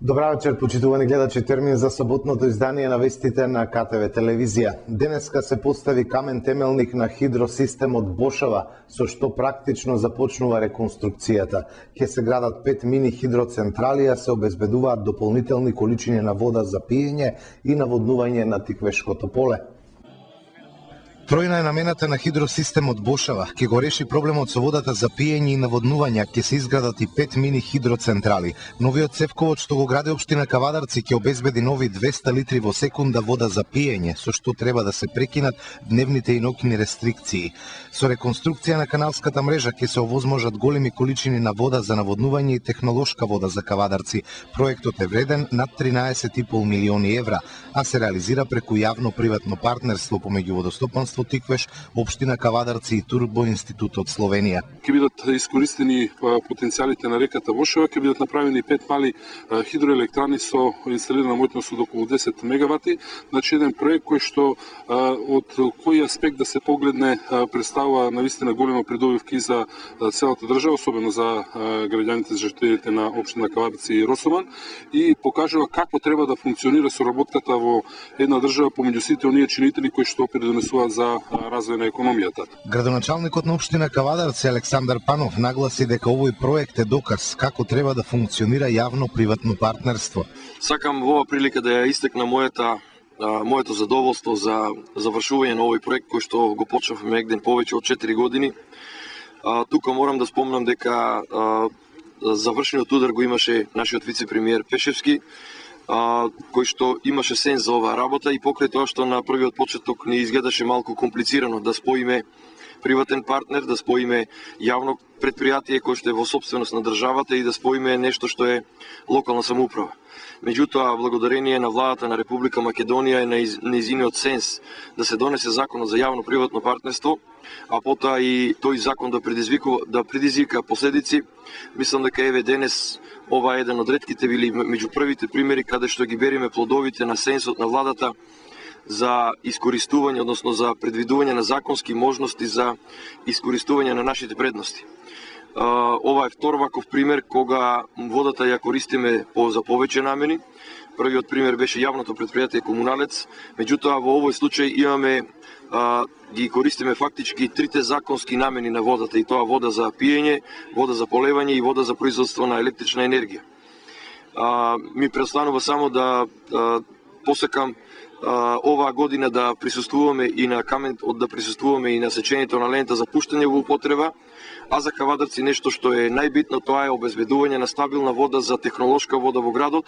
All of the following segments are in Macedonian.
Добра вечер, почитувани гледачи. Термин за саботното издание на вестите на КТВ телевизија. Денеска се постави камен темелник на хидросистемот Бошава, со што практично започнува реконструкцијата. Ќе се градат 5 мини хидроцентрали, а се обезбедуваат дополнителни количини на вода за пиење и наводнување на Тиквешкото поле. Тројна е намената на хидросистемот Бошава. Ке го реши проблемот со водата за пиење и наводнување, ке се изградат и 5 мини хидроцентрали. Новиот цевковод што го гради општина Кавадарци ќе обезбеди нови 200 литри во секунда вода за пиење, со што треба да се прекинат дневните и ноќни рестрикции. Со реконструкција на каналската мрежа ќе се овозможат големи количини на вода за наводнување и технолошка вода за Кавадарци. Проектот е вреден над 13,5 милиони евра, а се реализира преку јавно-приватно партнерство помеѓу водостопанство Тиквеш, општина Кавадарци и Турбо институтот Словенија. Ќе бидат искористени потенцијалите на реката Бошава, ќе бидат направени 5 мали хидроелектрани со инсталирана моќност од околу 10 мегавати. Значи еден проект кој што од кој аспект да се погледне представува навистина голема придобивки за целата држава, особено за граѓаните, жителите на општина Кавадарци и Росоман, и покажува како треба да функционира соработката во една држава помеѓу сите оние чинители кои што придонесуваат за развој на економијата. Градоначалникот на општина Кавадарци Александар Панов нагласи дека овој проект е доказ како треба да функционира јавно-приватно партнерство. Сакам во ова прилика да ја истекна моето задоволство за завршување на овој проект кој што го почнавме негде повеќе од 4 години. Тука морам да спомнам дека завршениот удар го имаше нашиот вице-премиер Пешевски, кој што имаше сенс за оваа работа, и покрај тоа што на првиот почеток не изгледаше малку комплицирано да споиме приватен партнер, да споиме јавно предпријатие кој што е во сопственост на државата и да споиме нешто што е локална самоуправа. Меѓутоа, благодарение на владата на Република Македонија и на нејзиниот сенс да се донесе законот за јавно-приватно партнерство, а потоа и тој закон да предизвика последици, мислам дека еве денес ова е еден од ретките били меѓу првите примери каде што ги бериме плодовите на сенсот на владата за искористување, односно за предвидување на законски можности за искористување на нашите предности. Ова е втор ваков пример кога водата ја користиме за повеќе намени. Првиот пример беше јавното предпријатие Комуналец, меѓутоа во овој случај имаме ги користиме фактички трите законски намени на водата, и тоа вода за пиење, вода за полевање и вода за производство на електрична енергија. Ми преостанува само да посекам оваа година да присуствуваме и на на сечењето на лента за пуштање во употреба, а за Кавадарци нешто што е најбитно, тоа е обезбедување на стабилна вода за технолошка вода во градот,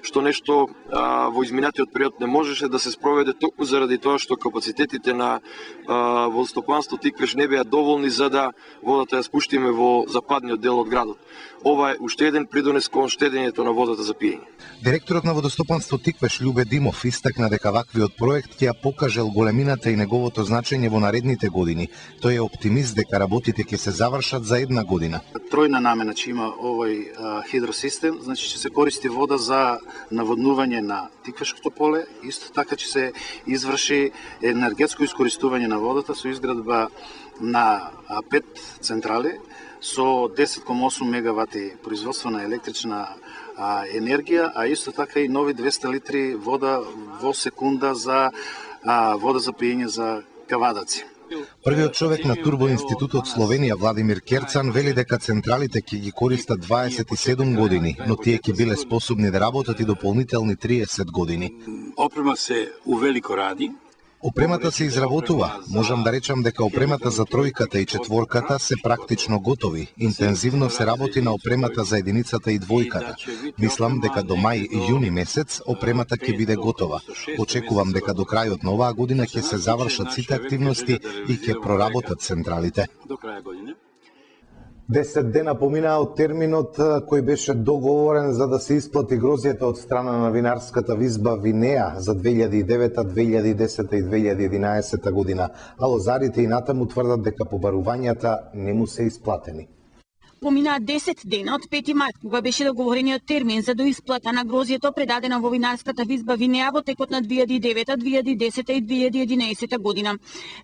што нешто во изминатиот период не можеше да се спроведе токму заради тоа што капацитетите на водостопанство Тиквеш не беа доволни за да водата ја спуштиме во западниот дел од градот. Ова е уште еден придонес кон штедењето на водата за пиење. Директорот на водостопанство Тиквеш Љубе Димов истакна дека ваквиот проект ќе ја покаже големината и неговото значење во наредните години. Тој е оптимист дека работите ќе се завршат за една година. Тројна намена ќе има овој хидросистем, значи ќе се користи вода за наводнување на Тиквешкото поле, исто така ќе се изврши енергетско искористување на водата со изградба на 5 централи со 10,8 мегавати производство на електрична енергија, а исто така и нови 200 литри вода во секунда за вода за пиење за Кавадарци. Првиот човек на Турбо институтот Словенија Владимир Керцан вели дека централите ќе ги користат 27 години, но тие ќе биле способни да работат и дополнителни 30 години. Опрема се увелико ради. Опремата се изработува. Можам да речам дека опремата за тројката и четворката се практично готови. Интензивно се работи на опремата за единицата и двојката. Мислам дека до мај-јуни месец опремата ќе биде готова. Очекувам дека до крајот на оваа година ќе се завршат сите активности и ќе проработат централите. 10 дена поминаа од терминот кој беше договорен за да се исплати грозјата од страна на винарската визба Винеа за 2009, 2010 и 2011 година, а лозарите и натаму тврдат дека побарувањата не му се исплатени. Поминаа 10 дена од 5 март, кога беше договорениот термин за доисплата на грозјето предадено во винарската визба Винеа во текот на 2009, 2010 и 2011 година.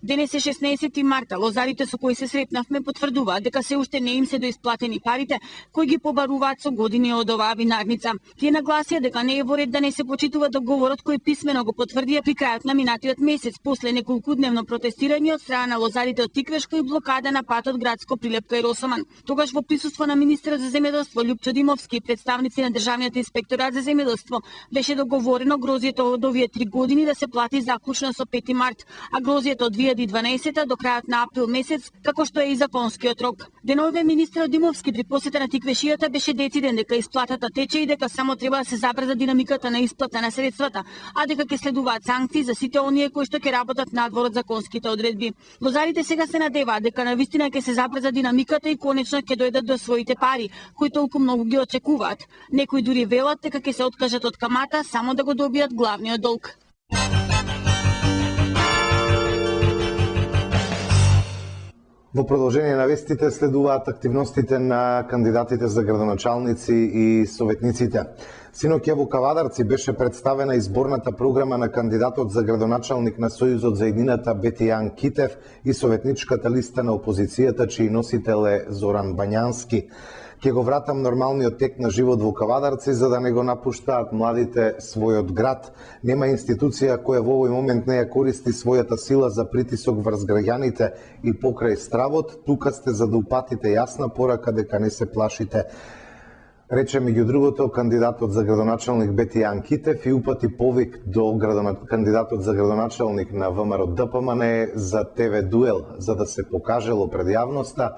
Денес е 16 марта, лозарите со кои се сретнавме потврдуваат дека се уште не им се доисплатени парите кои ги побаруваат со години од оваа винарница. Тие нагласија дека не е во ред да не се почитува договорот кој писмено го потврдија при крајот на минатиот месец после неколкудневно протестирање од страна на лозарите од Тиквешко и блокада на патот Градско Прилепка и Росоман. Тогаш во присуство на министерот за земјоделство Љупчо Димовски и представници на Државниот инспекторат за земјоделство беше договорено грозјето од овие 3 години да се плати заклучно со 5 март, а грозјето од 2012 до крајот на април месец, како што е и законскиот рок. Деновиве министерот Димовски при посета на Тиквешијата беше дециден дека исплатата тече и дека само треба да се забрза динамиката на исплата на средствата, а дека ќе следуваат санкции за сите оние кои што ќе работат надвор од законските одредби. Лозарите сега се надеваат дека навистина ќе се забрза динамиката и конечно ќе дојдат до своите пари, кои толку многу ги очекуваат. Некои дури велат дека ќе се откажат од камата само да го добијат главниот долг. Во продолжение на вестите следуваат активностите на кандидатите за градоначалници и советниците. Синоќа во Кавадарци беше представена изборната програма на кандидатот за градоначалник на Сојузот за едината Бетијан Китев и советничката листа на опозицијата, чиј носител е Зоран Бањански. Ке го вратам нормалниот тек на живот во Кавадарци за да не го напуштаат младите својот град. Нема институција која во овој момент не ја користи својата сила за притисок врз граѓаните и покрај стравот. Тука сте за да упатите јасна порака дека не се плашите. Рече меѓу другото кандидатот за градоначалник Бетијан Китев и упати повик до кандидатот за градоначалник на ВМРО ДПМН за ТВ дуел, за да се покажело пред јавноста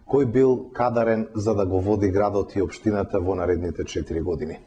кој бил кадарен за да го води градот и општината во наредните 4 години.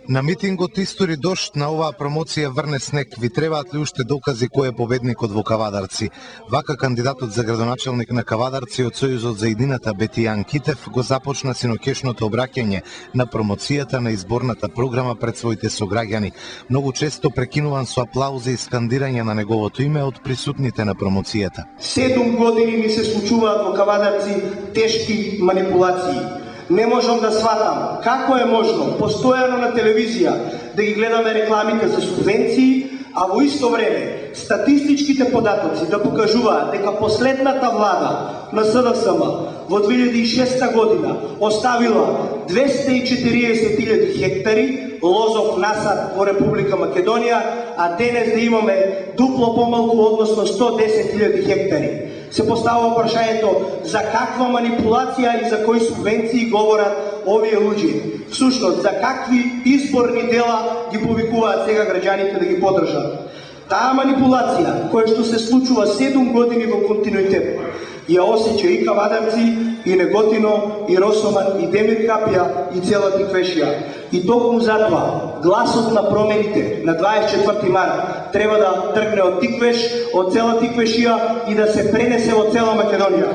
На митингот истори дожд, на оваа промоција врне снег. Ви требаат ли уште докази кој е победникот во Кавадарци? Вака кандидатот за градоначалник на Кавадарци од Сојузот за едината Бетијан Китев го започна синокешното обраќање на промоцијата на изборната програма пред своите сограѓани. Многу често прекинуван со аплаузи и скандирање на неговото име од присутните на промоцијата. 7 години ми се случуваат во Кавадарци тешки манипулации. Не можам да сватам како е можно постојано на телевизија да ги гледаме рекламите за субвенции, а во исто време статистичките податоци да покажуваат дека последната влада на СДСМ во 2006 година оставила 240.000 хектари лозов насад во Република Македонија, а денес да имаме дупло помалку, односно 110.000 хектари. Се поставува прашањето за каква манипулација и за кои субвенции говорат овие луѓе. Всушност, за какви изборни дела ги повикуваат сега граѓаните да ги поддржат. Таа манипулација, која што се случува 7 години во континуитет, ја осеќа и Кавадарци, и Неготино, и Росоман, и Демир Капја, и цела Тиквешија. И токму затоа, гласот на промените на 24 март треба да тргне од Тиквеш, од цела Тиквешија и да се пренесе во цела Македонија.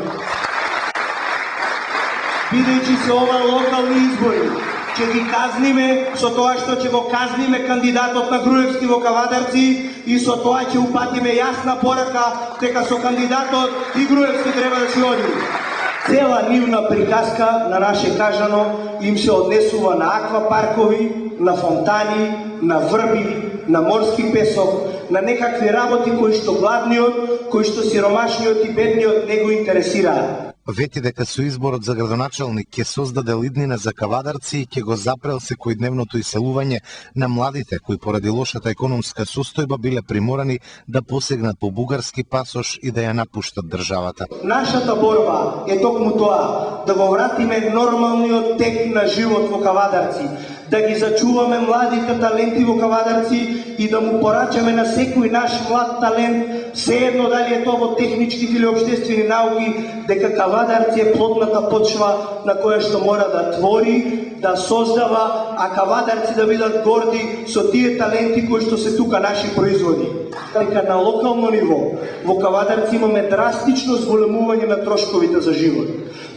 Бидејќи се ова локални избори, ќе ги казниме со тоа што ќе го казниме кандидатот на Груевски во Кавадарци и со тоа ќе упатиме јасна порака дека со кандидатот и Груевски треба да се оди. Цела нивна приказка на наше кажано им се однесува на аквапаркови, на фонтани, на врби, на морски песок, на некакви работи кои што гладниот, кои што сиромашниот и бедниот не го интересираат. Вети дека со изборот за градоначалник ќе создаде лиднина за Кавадарци и ќе го запрел секојдневното иселување на младите кои поради лошата економска состојба биле приморани да посегнат по бугарски пасош и да ја напуштат државата. Нашата борба е токму тоа, да го вратиме нормалниот тек на живот во Кавадарци, да ги зачуваме младите таленти во Кавадарци и да му порачаме на секој наш млад талент, sejedno дали е тоа во техничките или општествени науки, дека Кавадарци е плодната почва на која што мора да твори, да создава, а Кавадарци да бидат горди со тие таленти кои што се тука наши производи. Дека на локално ниво во Кавадарци имаме драстично зголемување на трошковите за живот.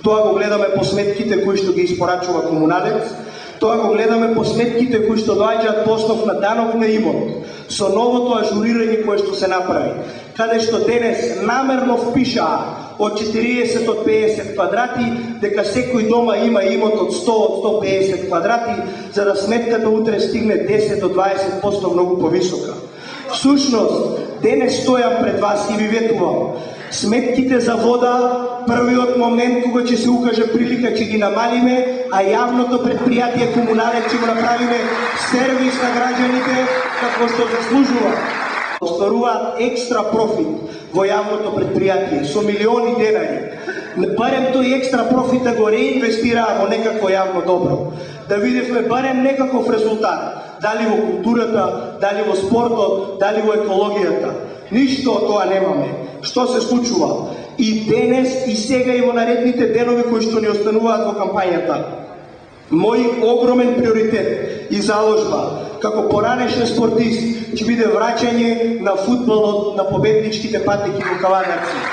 Тоа го гледаме по сметките кои што ги испорачува комуналец, тоа го гледаме по сметките кои што доаѓаат по основ на данок на имот, со новото ажурирање кое што се направи, каде што денес намерно впишаа од 40 од 50 квадрати, дека секој дома има имот од 100 од 150 квадрати, за да сметката утре стигне 10 до 20% многу повисока. Всушност, денес стојам пред вас и ви ветувам, сметките за вода, првиот момент кога ќе се укаже прилика ќе ги намалиме, а јавното предпријатие комунален ќе го направиме сервис на граѓаните како што заслужува. Остваруваат екстра профит во јавното предпријатие со милиони денари. Барем тој екстра профит да го реинвестираа во некакво јавно добро. Да видевме барем некаков резултат, дали во културата, дали во спортот, дали во екологијата. Ништо од тоа немаме. Што се случува? И денес, и сега, и во наредните денови кои што ни остануваат во кампањата. Мој огромен приоритет и заложба како поранешен спортист ќе биде враќање на фудбалот на победничките патеки во Кавадарци.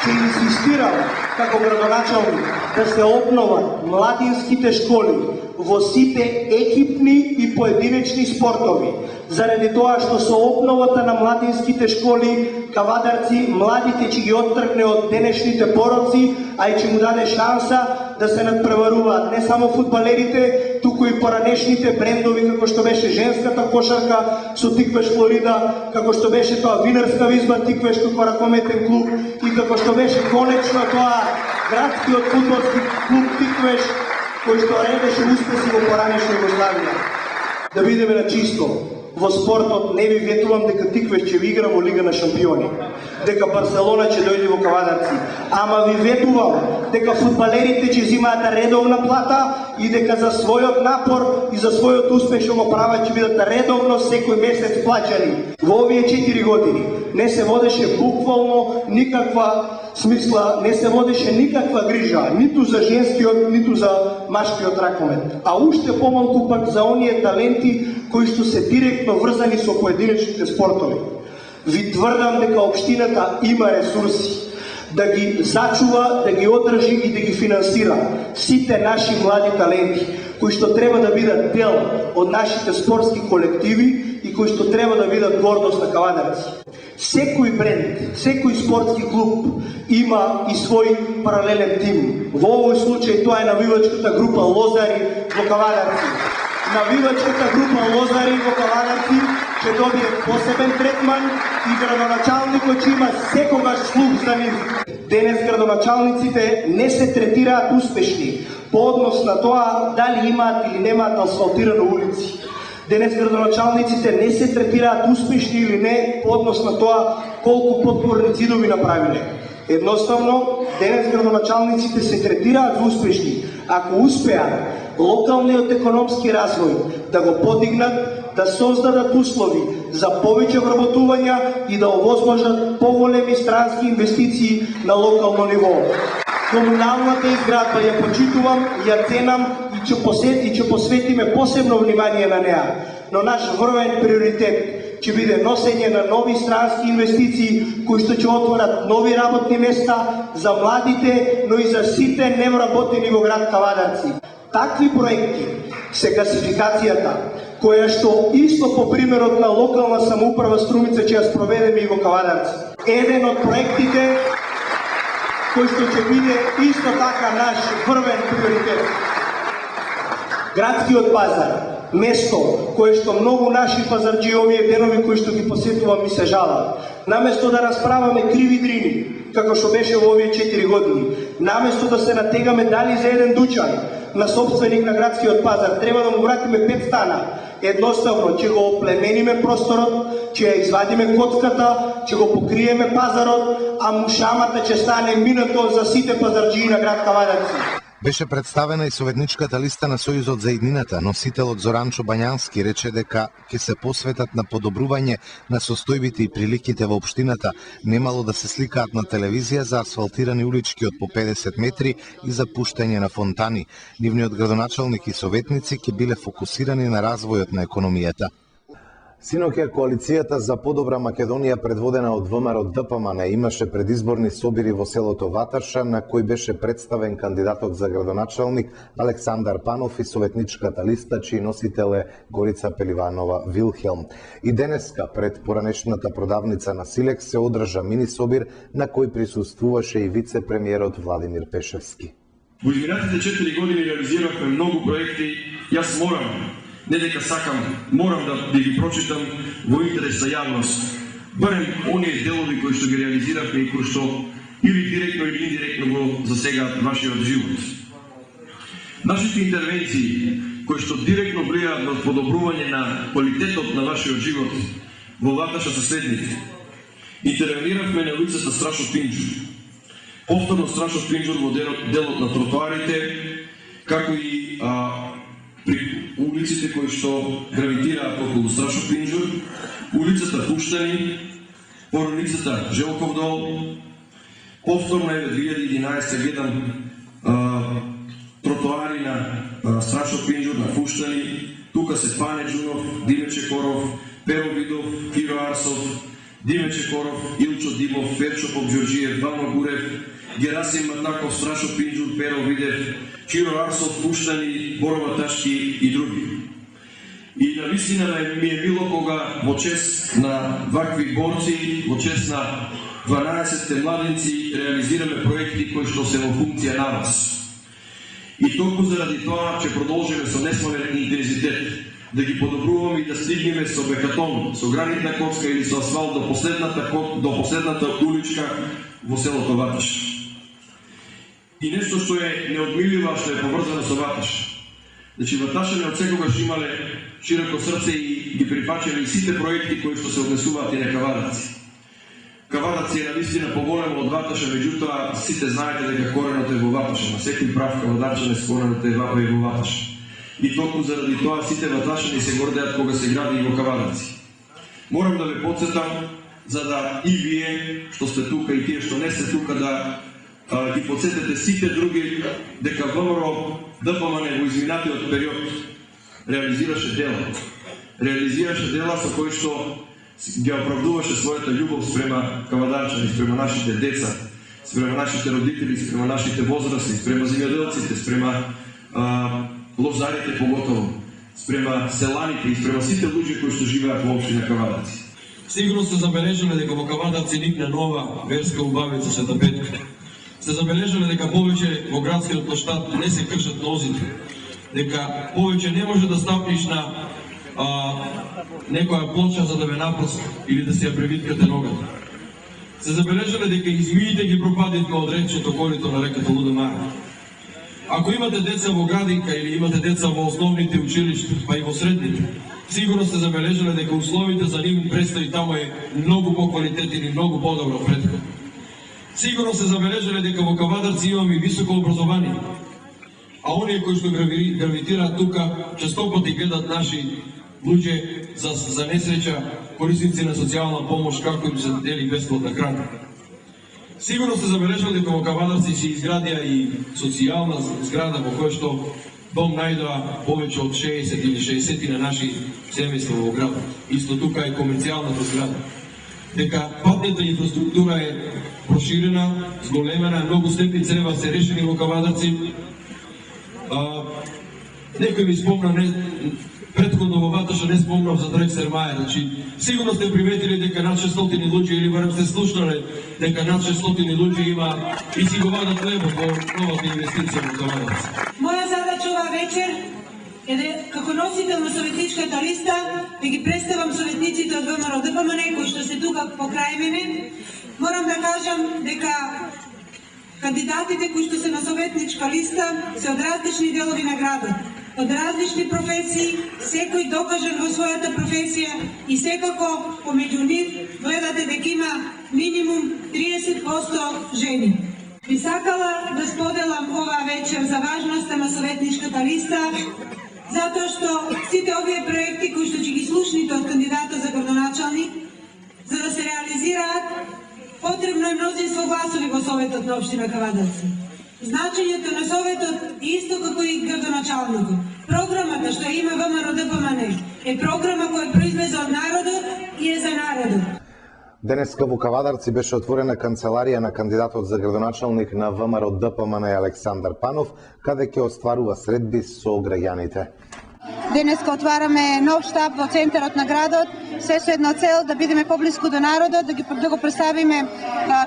Ќе инсистирам како градоначалник да се обноват младинските школи во сите екипни и поединечни спортови. Заради тоа што со обновата на младинските школи Кавадарци младите ќе ги оттргне од денешните пороци, а и ќе му даде шанса да се надпреваруваат не само фудбалерите, туку и поранешните брендови како што беше женската кошарка со Тиквеш Флорида, како што беше тоа винарска визба Тиквешко паракометен клуб и како што беше конечно тоа градскиот фудбалски клуб Тиквеш кој што редеше успеси во поранешна Југославија. Да бидеме на чисто, во спортот не ви ветувам дека Тиквеш ќе ви игра во Лига на шампиони, дека Барселона ќе дојде во Кавадарци, ама ви ветувам дека фудбалерите ќе земаат редовна плата и дека за својот напор и за својот успех што го прават ќе бидат редовно секој месец плаќани. Во овие 4 години не се водеше буквално никаква смисла, не се водеше никаква грижа, ниту за женскиот, ниту за машкиот ракомет, а уште помалку пак за оние таленти кои што се директно врзани со поединечните спортови. Ви тврдам дека општината има ресурси да ги зачува, да ги одржи и да ги финансира сите наши млади таленти, кои што треба да бидат дел од нашите спортски колективи и кои што треба да бидат гордост на Кавадарци. Секој бренд, секој спортски клуб има и свој паралелен тим. Во овој случај тоа е навивачката група Лозари во Кавадарци. Навивачката група Лозари во Кавадарци ќе добие посебен третман и градоначалникот ќе има секогаш слух за нив. Денес градоначалниците не се третираат успешни по однос на тоа дали имаат или немаат асфалтирани улици. Денес градоначалниците не се третираат успешни или не по однос на тоа колку подпорни ѕидови направиле. Едноставно, денес градоначалниците се третираат успешни ако успеат локалниот економски развој да го подигнат, да создадат услови за повеќе вработувања и да овозможат поголеми странски инвестиции на локално ниво. Комуналната изградба ја почитувам, ја ценам и ќе посветиме посебно внимание на неа. Но наш врвен приоритет ќе биде носење на нови странски инвестиции кои што ќе отворат нови работни места за младите, но и за сите невработени во град Кавадарци. Такви проекти се гасификацијата, која што исто по примерот на локална самоуправа Струмица ќе ја спроведеме и во Кавадарци. Еден од проектите кој што ќе биде исто така наш врвен приоритет. Градскиот пазар, место кое што многу наши пазарџи овие денови кои што ги посетувам ми се жалат. Наместо да расправаме криви дрини, како што беше во овие 4 години, наместо да се натегаме дали за еден дуќан на собственик на градскиот пазар, треба да му вратиме 5 стана. Едноставно ќе го оплемениме просторот, ќе ја извадиме коцката, ќе го покриеме пазарот, а мушамата ќе стане минато за сите пазарџии на град Кавадарци. Беше представена и советничката листа на Сојузот за иднината. Носителот Зоранчо Бањански рече дека ќе се посветат на подобрување на состојбите и приликите во општината, немало да се сликаат на телевизија за асфалтирани улички од по 50 метри и за пуштање на фонтани. Нивниот градоначалник и советници ќе биле фокусирани на развојот на економијата. Синоќа коалицијата за подобра Македонија, предводена од ВМРО ДПМН, имаше предизборни собири во селото Ваташа, на кој беше представен кандидатот за градоначалник Александар Панов и советничката листа, чиј носител е Горица Пеливанова Вилхелм. И денеска пред поранешната продавница на Силекс се одржа мини собир на кој присуствуваше и вице-премиерот Владимир Пешевски. Во изминатите 4 години реализиравме многу проекти. Јас не дека сакам, морам да ги прочитам во интерес за јавност. Барем оние делови кои што ги реализиравме и кои што или директно или индиректно го засегаат вашиот живот. Нашите интервенции кои што директно влијаат на подобрување на квалитетот на вашиот живот во Ваташа се следните. Интервениравме на улицата Страшо Пинџур. Повторно Страшо Пинџур во делот на тротоарите, како и при улиците кои што гравитираат околу Страшо Пинџур, улицата Пуштани, породницата Желков дол. Повторно 2011 гледам тротоари на Страшо Пинџур, на Пуштани, тука се Пане Джунов, Димече Коров, Перо Видов, Киро Арсов, Димече Коров, Илчо Димов, Перчо Попџорџиев, Вано Гурев, Герасим Матаков, Страшо Пинџур, Перо Видев, Киро Арсов, Пуштани, Борова Ташки и други. И навистина ми е било кога во чест на вакви борци, во чест на 12 младенци реализираме проекти кои што се во функција на вас. И толку заради тоа ќе продолжиме со несмовен интензитет да ги подобруваме и да стигнеме со бекатон, со гранитна коцка или со асфалт до последната уличка во селото Ваташ. И нешто што е неодмиливо, што е поврзано со Ваташ. Значи, Ваташани од секогаш имале широко срце и ги прифаќале и сите проекти кои што се однесуваат и на Кавадаци. Кавадаци е навистина поголемо од Ваташа, меѓутоа сите знаете дека коренот е во Ваташа, на секој прав кавадарчанец коренот е во Ваташа. И толку заради тоа сите ваташани се гордеат кога се гради и во Кавадаци. Морам да ве потсетам, за да и вие што сте тука и тие што не сте тука, да ги подсетете сите други дека ВМРО ДПМН во изминатиот период реализираше дела со кои што ги оправдуваше својата љубов спрема кавадарчани, спрема нашите деца, спрема нашите родители, спрема нашите возрасти, спрема земјоделците, спрема лозарите поготово, спрема селаните и спрема сите луѓе кои што живеат во општина Кавадаци. Сигурно сте забележале дека во Кавадаци никне нова верска убавица Света Петка. Сте забележале дека повеќе во градскиот площад не се кршат нозите, дека повеќе не може да стапниш на некоја плоча за да ве напроси или да се ја превиткате ногата. Сте забележале дека измиите ги пропадивме од речното корито на реката Луда Мара. Ако имате деца во градинка или имате деца во основните училишта, па и во средните, сигурно сте забележале дека условите за нив престои таму е многу по-квалитетен и многу подобро претходно. Сигурно сте забележале дека во Кавадарци имаме високо образование, а оние кои што гравитираат тука честопати гледат наши луѓе за несреќа корисници на социјална помош како им се дели бесплатна храна. Сигурно сте забележале дека во Кавадарци се изградија и социјална зграда во која што дом најдоа повеќе од 60 или 60 на наши семејства во градот. Исто тука е комерцијалната зграда. Дека патната инфраструктура е проширена, зголемена, многу степни црева се решени во Кавадарци. Некој ми спомна, претходно во Ваташа не спомнав за Дрексер Мајер, значи сигурно сте приметили дека над 600 луѓе или барем сте слушнале дека над 600 луѓе има и си го вадат лебот во новата инвестиција во Кавадарци. Моја задача оваа вечер е како носител на советничката листа да ги представам советниците од ВМРО ДПМН кои што се тука покрај мене. Морам да кажам дека кандидатите кои што се на советничка листа се од различни делови на градот, од различни професии, секој докажан во својата професија и секако помеѓу нив гледате дека има минимум 30% жени. Би сакала да споделам оваа вечер за важноста на советничката листа, затоа што сите овие проекти кои што ќе ги слушните од кандидата за градоначалник, за да се реализираат, потребно е мнозинство гласови во Советот на општина Кавадарци. Значењето на Советот исто како и градоначалникот. Програмата што има ВМРО ДПМН е програма која произлезе од народот и е за народот. Денеска во Кавадарци беше отворена канцеларија на кандидатот за градоначалник на ВМРО ДПМН Александар Панов, каде ќе остварува средби со граѓаните. Денеска отвараме нов штаб во центарот на градот, се со една цел да бидеме поблиску до народот, да го представиме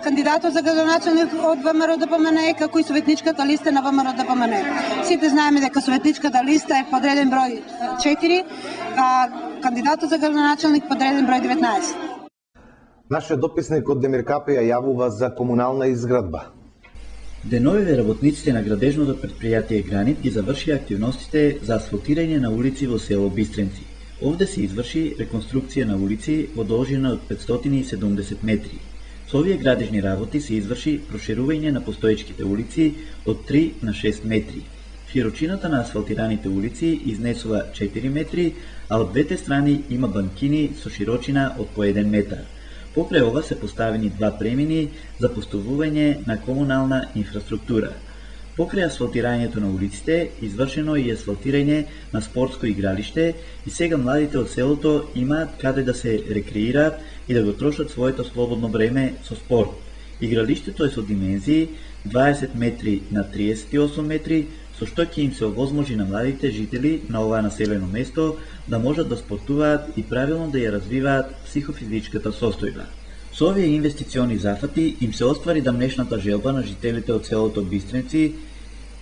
кандидатот за градоначалник од ВМРО ДПМН како и советничката листа на ВМРО ДПМН. Сите знаеме дека советничката листа е подреден број 4, а кандидатот за градоначалник подреден број 19. Нашиот дописник од Демиркапија јавува за комунална изградба. Деновиве работниците на градежното предпријатие Гранит ги завршија активностите за асфалтирање на улици во село Бистренци. Овде се изврши реконструкција на улици во должина од 570 метри. Со овие градежни работи се изврши проширување на постоечките улици од 3 на 6 метри. Широчината на асфалтираните улици изнесува 4 метри, а од двете страни има банкини со широчина од по 1 метар. Покрај ова се поставени два премини за поставување на комунална инфраструктура. Покрај асфалтирањето на улиците, извршено и асфалтирање на спортско игралиште и сега младите од селото имаат каде да се рекреираат и да го трошат своето слободно време со спорт. Игралиштето е со димензии 20 метри на 38 метри, со што ќе им се овозможи на младите жители на ова населено место да можат да спортуваат и правилно да ја развиваат психофизичката состојба. Со овие инвестициони зафати им се оствари дамнешната желба на жителите од селото Бистренци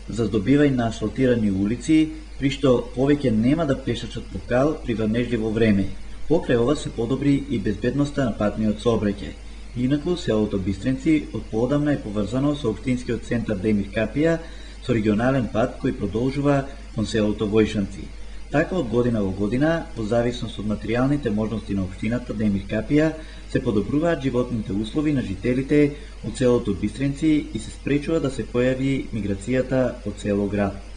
за здобивање на асфалтирани улици, при што повеќе нема да пешачат по кал при врнежливо време. Покрај ова се подобри и безбедноста на патниот сообраќај. Инаку селото Бистренци од поодамна е поврзано со општинскиот центар Демиркапија со регионален пат кој продолжува кон селото Војшанци. Така од година во година, во зависност од материјалните можности на општината Демиркапија, се подобруваат животните услови на жителите од селото Бистренци и се спречува да се појави миграцијата од село град.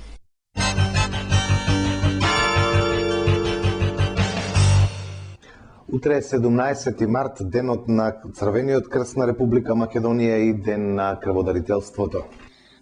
Утре е 17 март, денот на Црвениот крст на Република Македонија и ден на крводарителството.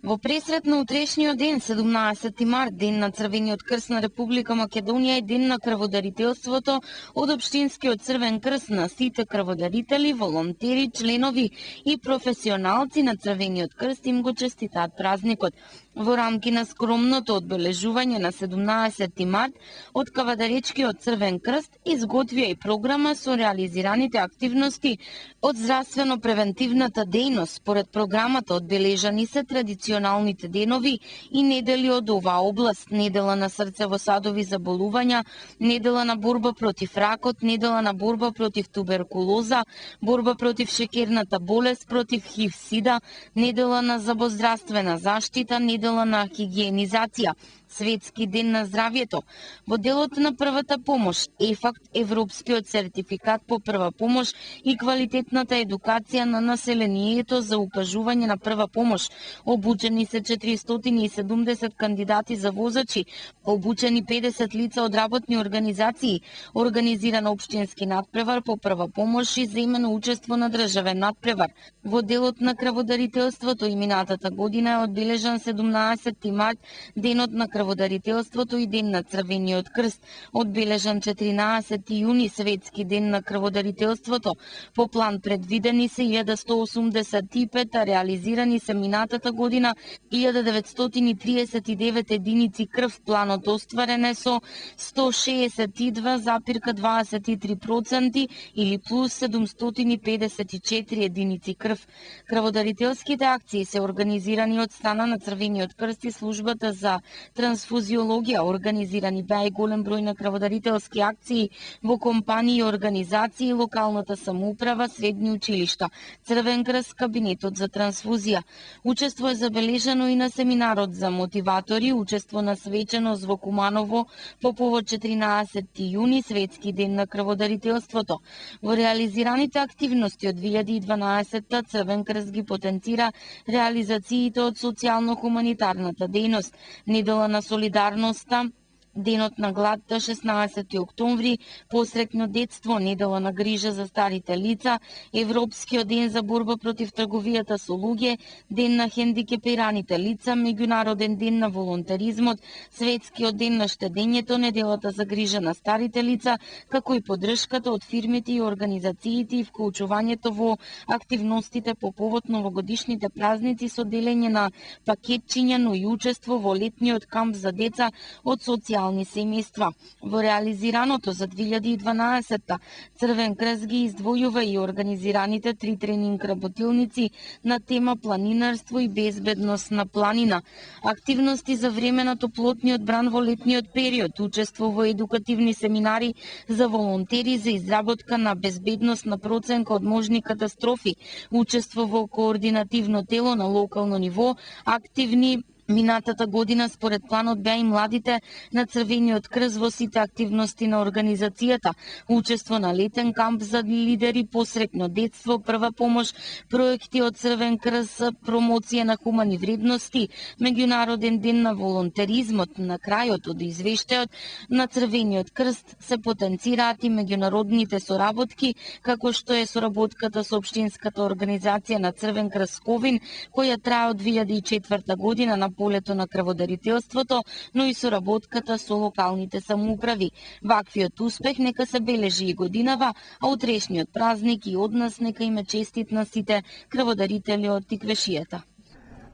Во пресрет на утрешниот ден, 17 март, ден на Црвениот крст на Република Македонија и ден на крводарителството, од Општинскиот Црвен крст на сите крводарители, волонтери, членови и професионалци на Црвениот крст им го честитаат празникот. Во рамки на скромното одбележување на 17 март, од Кавадаречкиот Црвен крст изготвија и програма со реализираните активности од здравствено-превентивната дејност. Според програмата одбележани се традиционалните денови и недели од оваа област: недела на срцево-садови заболувања, недела на борба против ракот, недела на борба против туберкулоза, борба против шекерната болест, против ХИВ-СИДА, недела на забоздравствена заштита, недела на хигиенизација, Светски ден на здравјето. Во делот на првата помош, ЕФАКТ, Европскиот сертификат по прва помош и квалитетната едукација на населението за укажување на прва помош. Обучени се 470 кандидати за возачи, обучени 50 лица од работни организации, организиран општински надпревар по прва помош и земено учество на државен надпревар. Во делот на крводарителството и минатата година е одбележан 17 март, денот на крводарителството и ден на Црвениот крст. Одбележан 14 јуни, Светски ден на крводарителството. По план предвидени се 1185, а реализирани се минатата година 1939 единици крв. Планот остварен е со 162,23% или плюс 754 единици крв. Крводарителските акции се организирани од страна на Црвениот крст и службата за трансфузиологија. Организирани беа и голем број на крводарителски акции во компании и организации, локалната самоуправа, средни училишта, Црвен крст, кабинетот за трансфузија. Учество е забележано и на семинарот за мотиватори, учество на свеченост во Куманово по повод 14 јуни, Светски ден на крводарителството. Во реализираните активности од 2012 Црвен крст ги потенцира реализациите од социјално-хуманитарната дејност, недела на солидарноста, Денот на гладта 16 октомври, посретно детство, недела на грижа за старите лица, Европскиот ден за борба против трговијата со луѓе, Ден на хендикепираните лица, Меѓународен ден на волонтеризмот, Светскиот ден на штедењето, неделата за грижа на старите лица, како и поддршката од фирмите и организациите и вклучувањето во активностите по повод новогодишните празници со делење на пакетчиња, но и учество во летниот камп за деца од социјални семејства. Во реализираното за 2012-та, Црвен крст ги издвојува и организираните 3 тренинг работилници на тема планинарство и безбедност на планина, активности за време на топлотниот бран во летниот период, учество во едукативни семинари за волонтери за изработка на безбедностна проценка од можни катастрофи, учество во координативно тело на локално ниво, активни минатата година според планот беа и младите на Црвениот крст во сите активности на организацијата, учество на летен камп за лидери, посретно детство, прва помош, проекти од Црвен крст, промоција на хумани вредности, Меѓународен ден на волонтеризмот. На крајот од извештајот на Црвениот крст се потенцираат и меѓународните соработки, како што е соработката со општинската организација на Црвен крст Ковин, која трае од 2004 година на полето на крводарителството, но и соработката со локалните самоуправи. Ваквиот успех нека се бележи и годинава, а утрешниот празник и од нас нека им е честит на сите крводарители од Тиквешијата.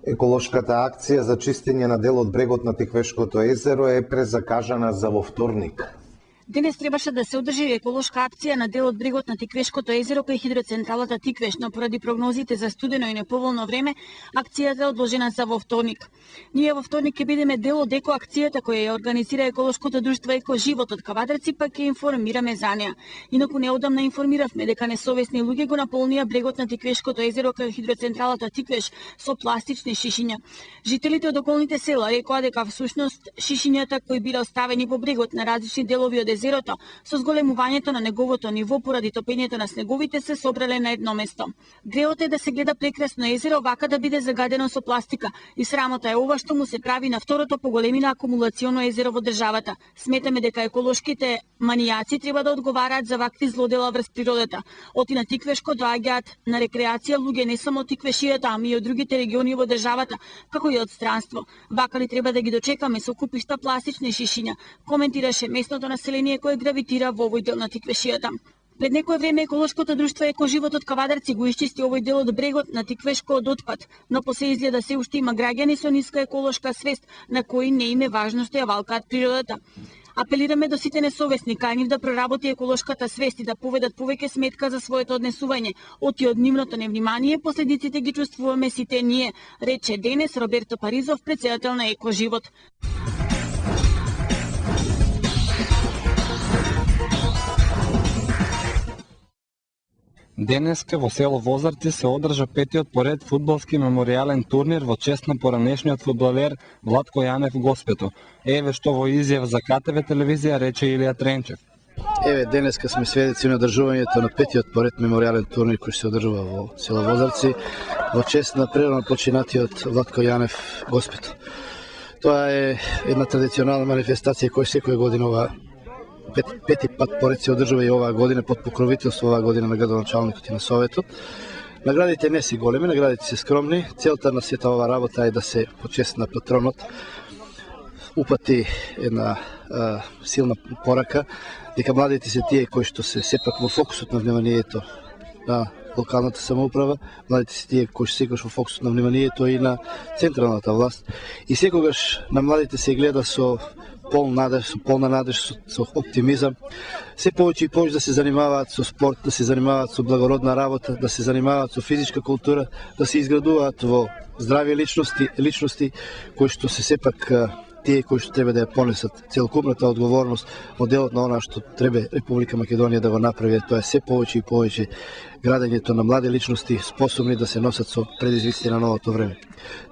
Еколошката акција за чистење на дел од брегот на Тиквешкото езеро е презакажана за во вторник. Денес требаше да се одржи еколошка акција на дел од брегот на Тиквешкото езеро кај хидроцентралата Тиквеш, но поради прогнозите за студено и неповолно време, акцијата е одложена за во вторник. Ние во вторник ќе бидеме дел од екоакцијата која ја организира еколошкото друштво Еко Живот од Кавадарци, па ќе информираме за неа. Инаку неодамна информиравме дека несовесни луѓе го наполнија брегот на Тиквешкото езеро кај хидроцентралата Тиквеш со пластични шишиња. Жителите од околните села рекоа дека всушност шишињата кои биле оставени по брегот на различни делови од езерото, со зголемувањето на неговото ниво поради топењето на снеговите се собрале на едно место. Греот е да се гледа прекрасно езеро вака да биде загадено со пластика и срамота е ова што му се прави на второто поголемина акумулационо езеро во државата. Сметаме дека еколошките манијаци треба да одговараат за вакви злодела врз природата. Оти на Тиквешко доаѓаат на рекреација луѓе не само од Тиквешијата, ами и од другите региони во државата, како и од странство. Вака ли треба да ги дочекаме со купишта пластични шишиња, коментираше местното население кој гравитира во овој дел на Тиквешијата. Пред некое време еколошкото друштво Еко Живот од Кавадарци го исчисти овој дел од брегот на Тиквешко од отпад, но после изгледа се уште има граѓани со ниска еколошка свест на кои не им е важно што ја валкаат природата. Апелираме до сите несовесни кај нив да проработи еколошката свест и да поведат повеќе сметка за своето однесување. Оти од нивното невнимание последиците ги чувствуваме сите ние, рече денес Роберто Паризов, претседател на Еко Живот. Денеска во село Возарци се одржа петиот поред фудбалски меморијален турнир во чест на поранешниот фудбалер Владко Јанев Госпето. Еве што во изјава за КТВ телевизија рече Илија Тренчев. Еве денеска сме сведоци на одржувањето на петиот поред меморијален турнир кој се одржува во село Возарци во чест на природно починатиот Владко Јанев Госпето. Тоа е една традиционална манифестација која секоја година пети пат поред се одржува и оваа година под покровителство оваа година на градоначалникот и на Советот. Наградите не се големи, наградите се скромни. Целта на сета оваа работа е да се почести на патронот упати една силна порака дека младите се тие кои што се сепак во фокусот на вниманието на локалната самоуправа, младите се тие кои секогаш во фокусот на вниманието и на централната власт. И секогаш на младите се гледа со полна надеж, со оптимизам. Се повеќе и повеќе да се занимаваат со спорт, да се занимаваат со благородна работа, да се занимаваат со физичка култура, да се изградуваат во здрави личности кои што се сепак тие кои што треба да ја понесат целокупната одговорност во делот на она што треба Република Македонија да го направи, тоа е се повеќе и повеќе градењето на млади личности способни да се носат со предизвиците на новото време.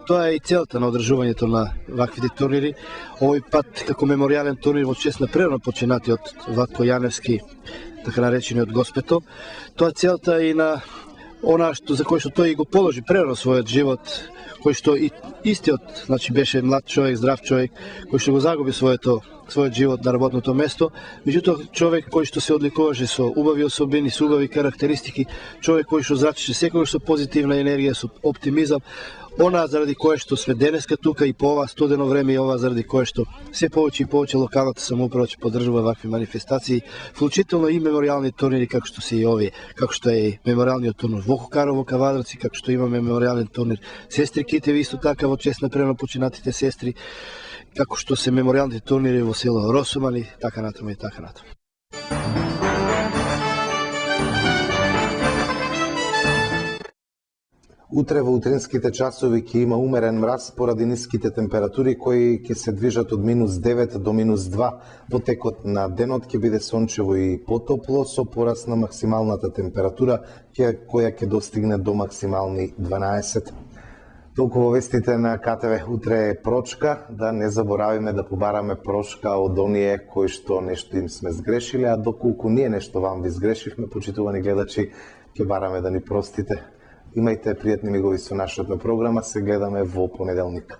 Тоа е и целта на одржувањето на ваквите турнири. Овој пат како меморијален турнир во чест на природно починатиот Владко Јаневски, така наречениот Госпето. Тоа е целта и на она што за кој што тој го положи прерано својот живот, кој што и истиот, значи беше млад човек, здрав човек, кој што го загуби својот живот на работното место, меѓутоа човек кој што се одликуваше со убави особини, со убави карактеристики, човек кој што зрачеше секогаш со позитивна енергија, со оптимизам, она заради кое што сме денеска тука и по ова студено време и ова заради кое што се повеќе и повеќе локалната самоуправа ќе поддржува вакви манифестации, вклучително и меморијални турнири како што се и овие, како што е и меморијалниот турнир во Карово, Кавадарци, како што има меморијален турнир Сестри Китеви исто така во чест на прено починатите сестри, како што се меморијалните турнири во село Росуман и така натаму и така натаму. Утре во утринските часови ќе има умерен мраз поради ниските температури кои ќе се движат од -9 до -2. Во текот на денот ќе биде сончево и потопло со пораст на максималната температура која ќе достигне до максимални 12. Толку во вестите на КТВ. Утре е прочка, да не заборавиме да побараме прошка од оние кои што нешто им сме сгрешиле, а доколку ние нешто вам ви сгрешивме, почитувани гледачи, ќе бараме да ни простите. Имајте пријатни мигови со нашата програма, се гледаме во понеделник.